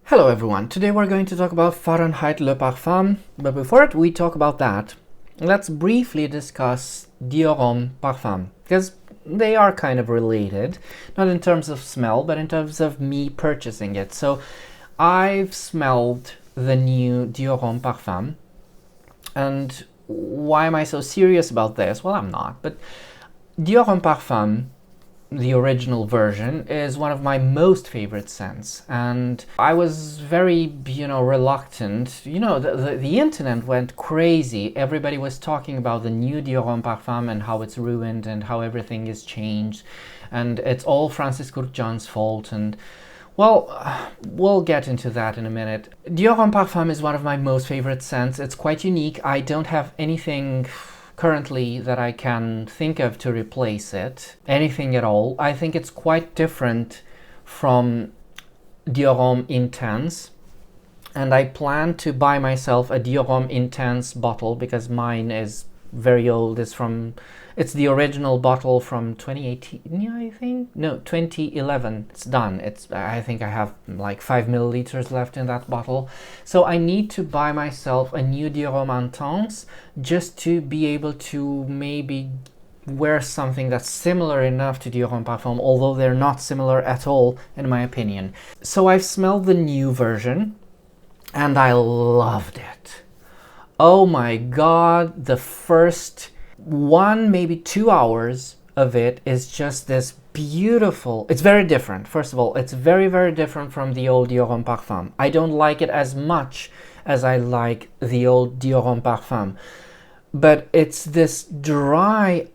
Hello everyone, today we're going to talk about Fahrenheit Le Parfum, but before we talk about that, let's briefly discuss Dior Homme Parfum, because they are kind of related, not in terms of smell, but in terms of me purchasing it. So I've smelled the new Dior Homme Parfum, and why am I so serious about this? Well, I'm not, but Dior Homme Parfum, the original version, is one of my most favorite scents, and I was very reluctant. The internet went crazy. Everybody was talking about the new Dior Homme Parfum and how it's ruined and how everything is changed and it's all Francis Kurkdjan's fault. And well, we'll get into that in a minute. Dior Homme Parfum is one of my most favorite scents. It's quite unique. I don't have anything currently that I can think of to replace it, anything at all. I think it's quite different from Dior Homme Intense, and I plan to buy myself a Dior Homme Intense bottle because mine is very old. It's the original bottle from 2018, I think. No, 2011. It's done. I think I have like 5 milliliters left in that bottle. So I need to buy myself a new Dior Homme Intense just to be able to maybe wear something that's similar enough to Dior Homme Parfum, although they're not similar at all in my opinion. So I've smelled the new version and I loved it. Oh my god, the first 1, maybe 2 hours of it is just this beautiful. It's very different. First of all, it's very, very different from the old Dior Homme Parfum. I don't like it as much as I like the old Dior Homme Parfum. But it's this dry,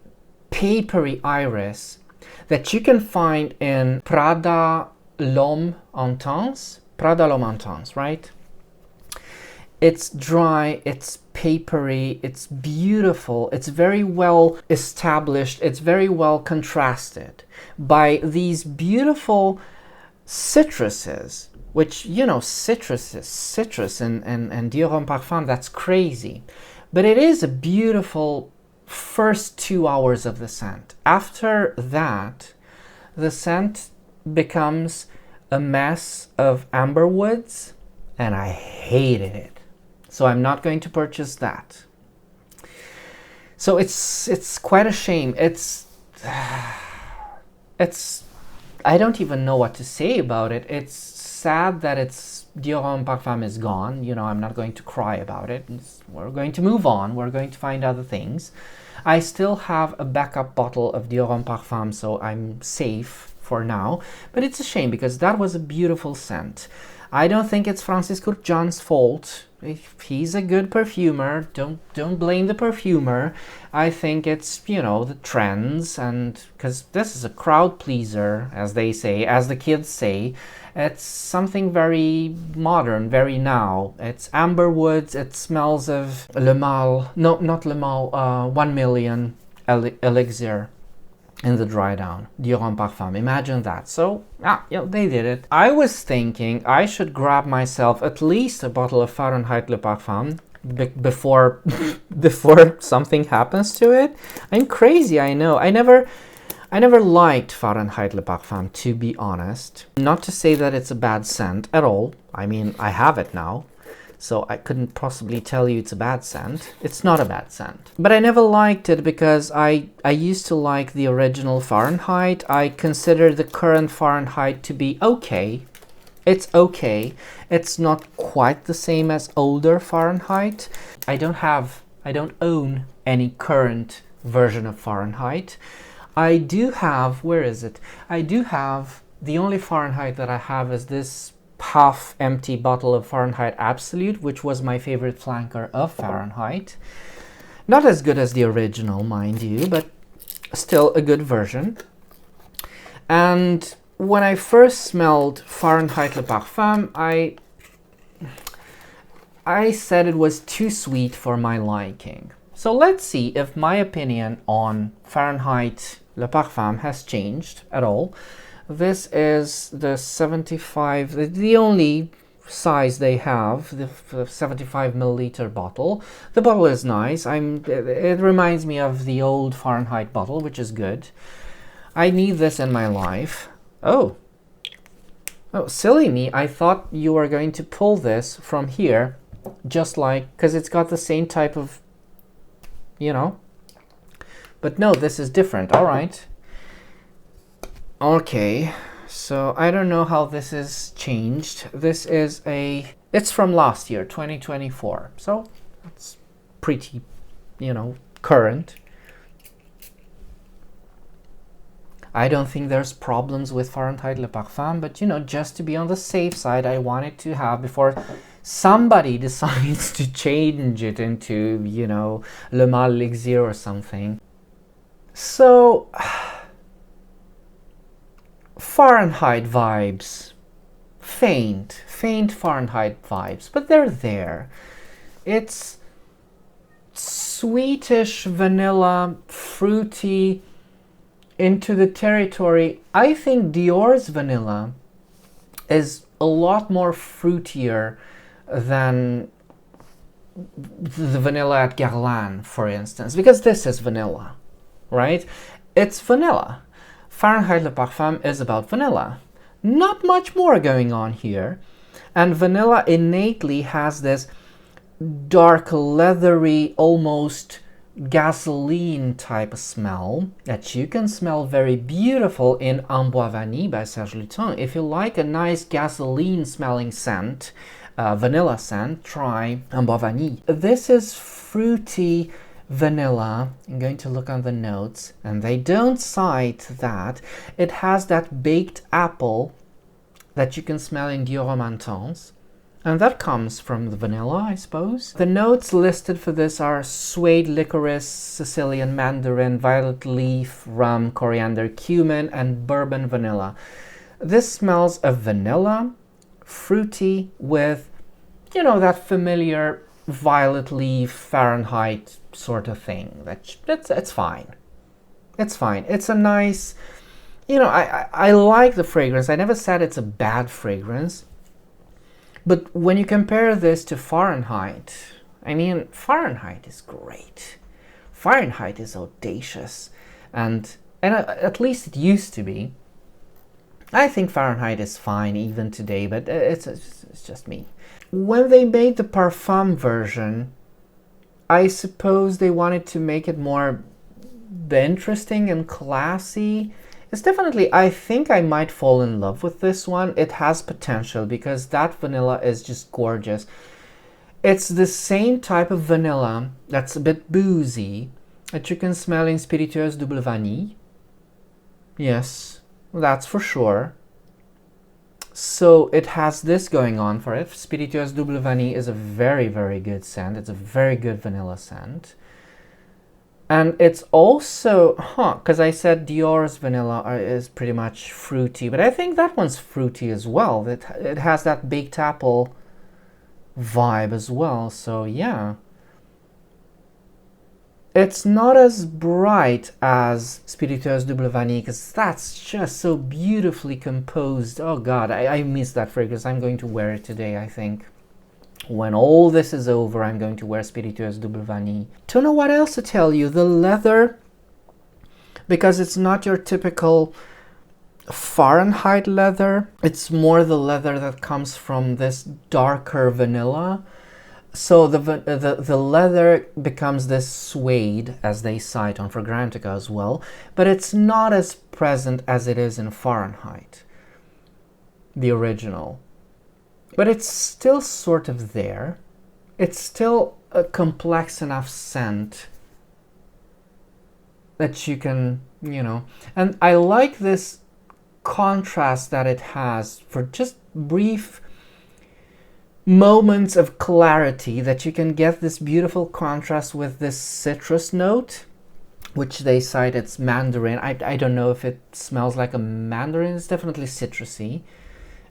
papery iris that you can find in Prada L'Homme Intense. Prada L'Homme Intense, right? It's dry, it's papery, it's beautiful, it's very well established, it's very well contrasted by these beautiful citruses, which, citrus and Dior Homme Parfum, that's crazy. But it is a beautiful first 2 hours of the scent. After that, the scent becomes a mess of amber woods, and I hated it. So I'm not going to purchase that. So it's quite a shame. It's I don't even know what to say about it. It's sad that Dior Homme Parfum is gone. I'm not going to cry about it. We're going to move on. We're going to find other things. I still have a backup bottle of Dior Homme Parfum, so I'm safe for now. But it's a shame because that was a beautiful scent. I don't think it's Francis Kurkdjan's fault. He's a good perfumer. Don't blame the perfumer. I think it's, the trends, and because this is a crowd pleaser, as they say, as the kids say. It's something very modern, very now. It's amber woods. It smells of Le Mal. No, not Le Mal. 1 million elixir in the dry down. Dior Homme Parfum. Imagine that. So, they did it. I was thinking I should grab myself at least a bottle of Fahrenheit Le Parfum before something happens to it. I'm crazy, I know. I never liked Fahrenheit Le Parfum, to be honest. Not to say that it's a bad scent at all. I mean, I have it now, so I couldn't possibly tell you it's a bad scent. It's not a bad scent. But I never liked it because I used to like the original Fahrenheit. I consider the current Fahrenheit to be okay. It's okay. It's not quite the same as older Fahrenheit. I don't own any current version of Fahrenheit. I do have, where is it? I do have, the only Fahrenheit that I have is this half empty bottle of Fahrenheit Absolute, which was my favorite flanker of Fahrenheit. Not as good as the original, mind you, but still a good version. And when I first smelled Fahrenheit Le Parfum, I said it was too sweet for my liking. So let's see if my opinion on Fahrenheit Le Parfum has changed at all. This is the 75, the only size they have, the 75 milliliter bottle. The bottle is nice. It reminds me of the old Fahrenheit bottle, which is good. I need this in my life. Oh, Oh, silly me. I thought you were going to pull this from here, just like, because it's got the same type of, you know. But no, this is different. All right. Okay. So I don't know how this is changed. This is it's from last year, 2024. So it's pretty, current. I don't think there's problems with Fahrenheit Le Parfum, but just to be on the safe side, I wanted to have, before somebody decides to change it into, Le Mal Elixir or something. So, Fahrenheit vibes. Faint Fahrenheit vibes, but they're there. It's sweetish vanilla, fruity, into the territory. I think Dior's vanilla is a lot more fruitier than the vanilla at Guerlain, for instance, because this is vanilla, right? It's vanilla. Fahrenheit Le Parfum is about vanilla. Not much more going on here. And vanilla innately has this dark, leathery, almost gasoline type of smell that you can smell very beautiful in Amboise Vanille by Serge Lutens. If you like a nice gasoline smelling scent, vanilla scent, try Amboise Vanille. This is fruity vanilla. I'm going to look on the notes, and they don't cite that. It has that baked apple that you can smell in Dior Homme Parfum. And that comes from the vanilla, I suppose. The notes listed for this are suede, licorice, Sicilian mandarin, violet leaf, rum, coriander, cumin, and bourbon vanilla. This smells of vanilla, fruity, with, that familiar violet leaf, Fahrenheit sort of thing. It's fine. It's fine. It's a nice, I like the fragrance. I never said it's a bad fragrance. But when you compare this to Fahrenheit, Fahrenheit is great. Fahrenheit is audacious, and at least it used to be. I think Fahrenheit is fine even today, but it's just me. When they made the Parfum version, I suppose they wanted to make it more interesting and classy. It's definitely, I think I might fall in love with this one. It has potential because that vanilla is just gorgeous. It's the same type of vanilla that's a bit boozy that you can smell in Spiritueuse Double Vanille. Yes, that's for sure. So it has this going on for it. Spiritueuse Double Vanille is a very, very good scent. It's a very good vanilla scent. And it's also, because I said Dior's vanilla is pretty much fruity, but I think that one's fruity as well. It has that baked apple vibe as well, so yeah. It's not as bright as Spiritueuse Double Vanille, because that's just so beautifully composed. Oh god, I miss that fragrance. I'm going to wear it today, I think. When all this is over, I'm going to wear Spiritueuse Double Vanille. Don't know what else to tell you. The leather, because it's not your typical Fahrenheit leather. It's more the leather that comes from this darker vanilla. So the leather becomes this suede, as they cite on Fragrantica as well. But it's not as present as it is in Fahrenheit, the original. But it's still sort of there. It's still a complex enough scent that you can, And I like this contrast that it has for just brief moments of clarity, that you can get this beautiful contrast with this citrus note, which they cite it's mandarin. I don't know if it smells like a mandarin. It's definitely citrusy.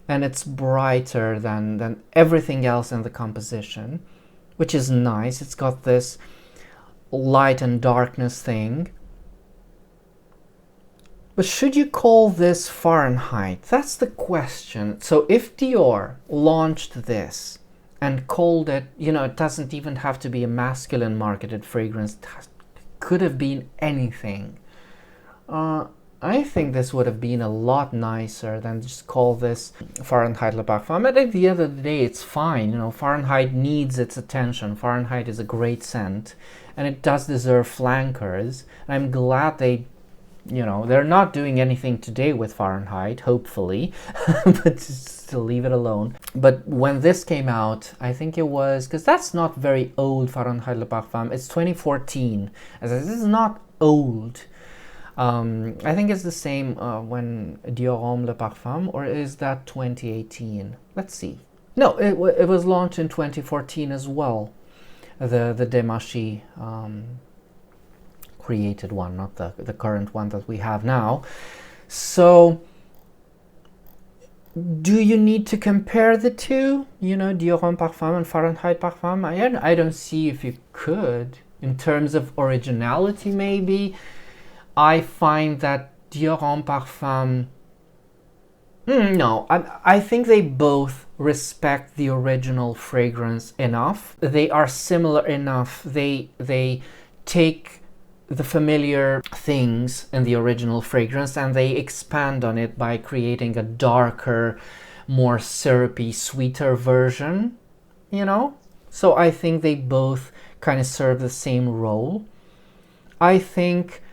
And it's brighter than everything else in the composition, which is nice. It's got this light and darkness thing. But should you call this Fahrenheit? That's the question. So if Dior launched this and called it, it doesn't even have to be a masculine marketed fragrance. It could have been anything. I think this would have been a lot nicer than just call this Fahrenheit Le Parfum. But at the end of the day, it's fine. You know, Fahrenheit needs its attention. Fahrenheit is a great scent, and it does deserve flankers. And I'm glad they, you know, they're not doing anything today with Fahrenheit, hopefully, but just to leave it alone. But when this came out, I think it was, because that's not very old, Fahrenheit Le Parfum. It's 2014. As I said, this is not old. I think it's the same when Dior Homme Parfum, or is that 2018? Let's see. No, it was launched in 2014 as well. The Demachi created one, not the current one that we have now. So, do you need to compare the two? You know, Dior Homme Parfum and Fahrenheit Parfum? I don't see if you could. In terms of originality, maybe. I find that Dior Homme Parfum, no, I think they both respect the original fragrance enough. They are similar enough. They take the familiar things in the original fragrance and they expand on it by creating a darker, more syrupy, sweeter version, you know? So I think they both kind of serve the same role. I think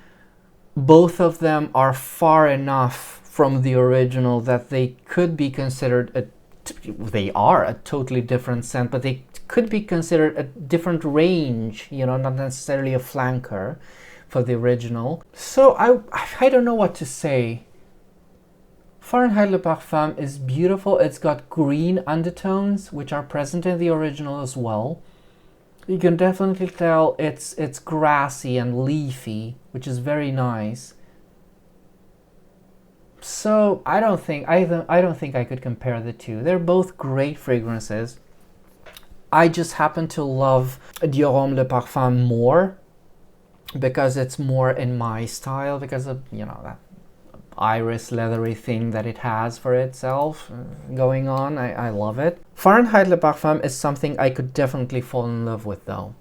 both of them are far enough from the original that they could be considered they are a totally different scent, but they could be considered a different range, you know, not necessarily a flanker for the original. So I don't know what to say. Fahrenheit Le Parfum is beautiful. It's got green undertones, which are present in the original as well. You can definitely tell it's grassy and leafy, which is very nice. So I don't think I could compare the two. They're both great fragrances. I just happen to love Dior Homme Le Parfum more because it's more in my style, because of, you know, that iris leathery thing that it has for itself going on. I love it. Fahrenheit Le Parfum is something I could definitely fall in love with though.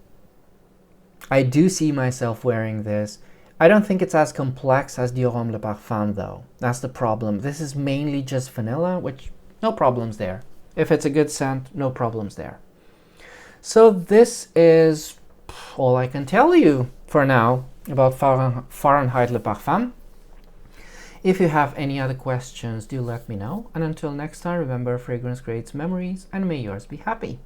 I do see myself wearing this. I don't think it's as complex as Dior Homme Le Parfum though. That's the problem. This is mainly just vanilla, which no problems there. If it's a good scent, no problems there. So this is all I can tell you for now about Fahrenheit Le Parfum. If you have any other questions, do let me know. And until next time, remember, fragrance creates memories, and may yours be happy.